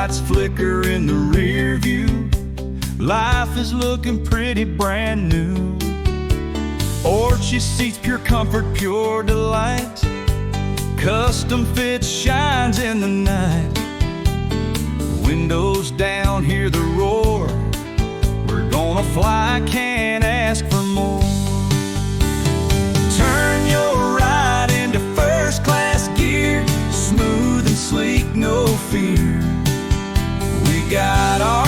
Headlights flicker in the rear view. Life is looking pretty brand new. Orchis seats, pure comfort, pure delight. Custom fit shines in the night. Windows down, hear the roar. We're gonna fly, can't ask for more. Turn your ride into first class gear. Smooth and sleek, no fear. We got our